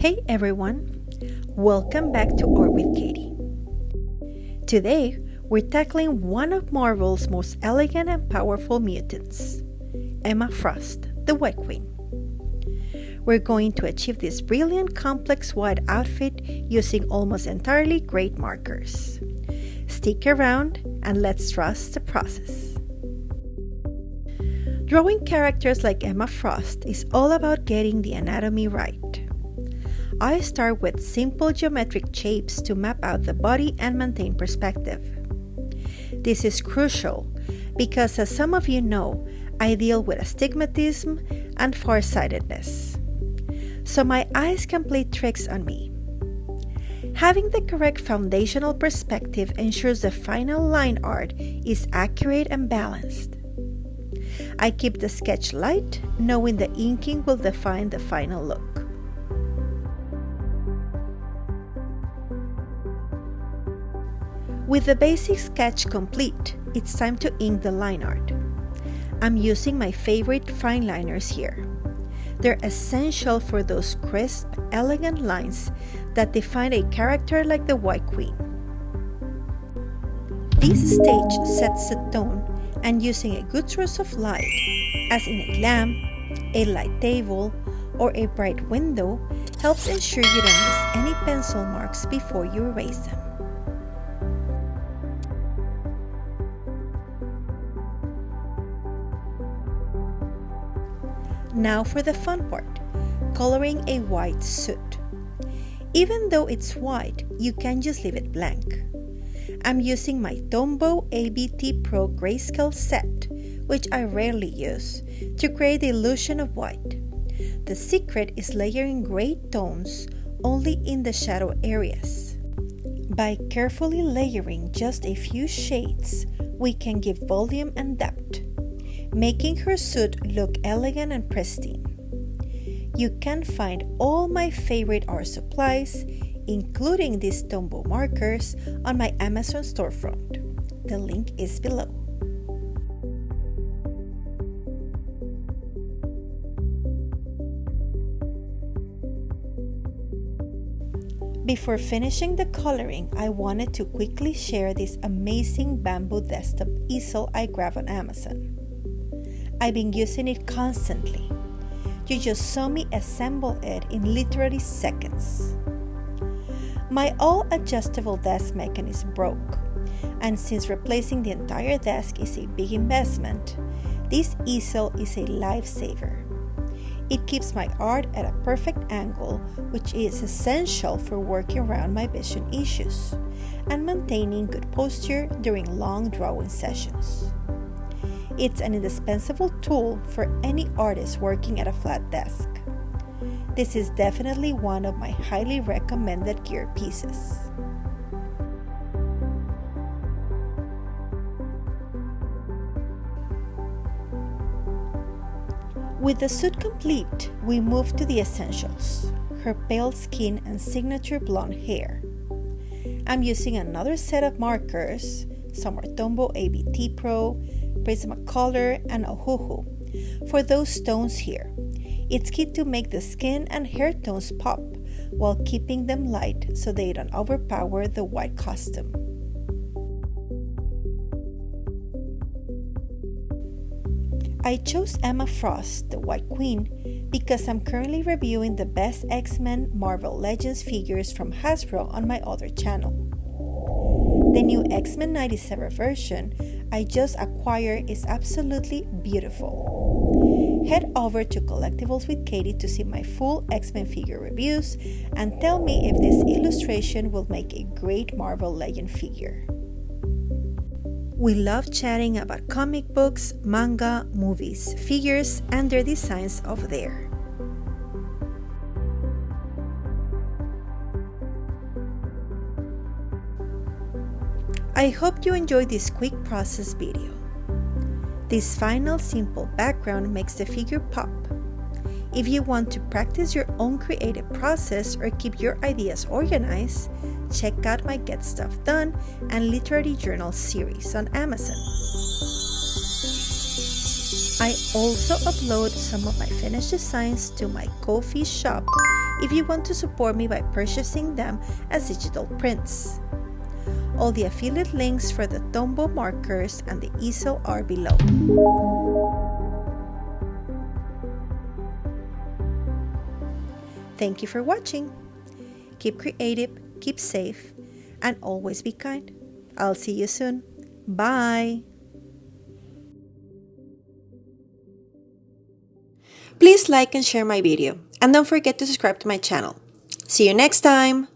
Hey everyone, welcome back to Art with Katie. Today, we're tackling one of Marvel's most elegant and powerful mutants, Emma Frost, the White Queen. We're going to achieve this brilliant complex white outfit using almost entirely gray markers. Stick around and let's trust the process. Drawing characters like Emma Frost is all about getting the anatomy right. I start with simple geometric shapes to map out the body and maintain perspective. This is crucial because, as some of you know, I deal with astigmatism and farsightedness, so my eyes can play tricks on me. Having the correct foundational perspective ensures the final line art is accurate and balanced. I keep the sketch light, knowing the inking will define the final look. With the basic sketch complete, it's time to ink the line art. I'm using my favorite fine liners here. They're essential for those crisp, elegant lines that define a character like the White Queen. This stage sets the tone, and using a good source of light, as in a lamp, a light table, or a bright window, helps ensure you don't miss any pencil marks before you erase them. Now for the fun part, coloring a white suit. Even though it's white, you can just leave it blank. I'm using my Tombow ABT PRO Grayscale set, which I rarely use, to create the illusion of white. The secret is layering gray tones only in the shadow areas. By carefully layering just a few shades, we can give volume and depth, making her suit look elegant and pristine. You can find all my favorite art supplies, including these Tombow markers, on my Amazon storefront. The link is below. Before finishing the coloring, I wanted to quickly share this amazing bamboo desktop easel I grabbed on Amazon. I've been using it constantly. You just saw me assemble it in literally seconds. My all-adjustable desk mechanism broke, and since replacing the entire desk is a big investment, this easel is a lifesaver. It keeps my art at a perfect angle, which is essential for working around my vision issues and maintaining good posture during long drawing sessions. It's an indispensable tool for any artist working at a flat desk. This is definitely one of my highly recommended gear pieces. With the suit complete, we move to the essentials: her pale skin and signature blonde hair. I'm using another set of markers, some are Tombow ABT PRO, Prismacolor, and Ohuhu, for those tones here. It's key to make the skin and hair tones pop while keeping them light so they don't overpower the white costume. I chose Emma Frost, the White Queen, because I'm currently reviewing the best X-Men Marvel Legends figures from Hasbro on my other channel. The new X-Men 97 version I just acquired is absolutely beautiful. Head over to Collectibles with Katie to see my full X-Men figure reviews and tell me if this illustration will make a great Marvel Legend figure. We love chatting about comic books, manga, movies, figures, and their designs over there. I hope you enjoyed this quick process video. This final simple background makes the figure pop. If you want to practice your own creative process or keep your ideas organized, check out my Get Stuff Done and Literary Journal series on Amazon. I also upload some of my finished designs to my Ko-fi shop if you want to support me by purchasing them as digital prints. All the affiliate links for the Tombow markers and the Easel are below. Thank you for watching. Keep creative, keep safe, and always be kind. I'll see you soon. Bye! Please like and share my video, and don't forget to subscribe to my channel. See you next time!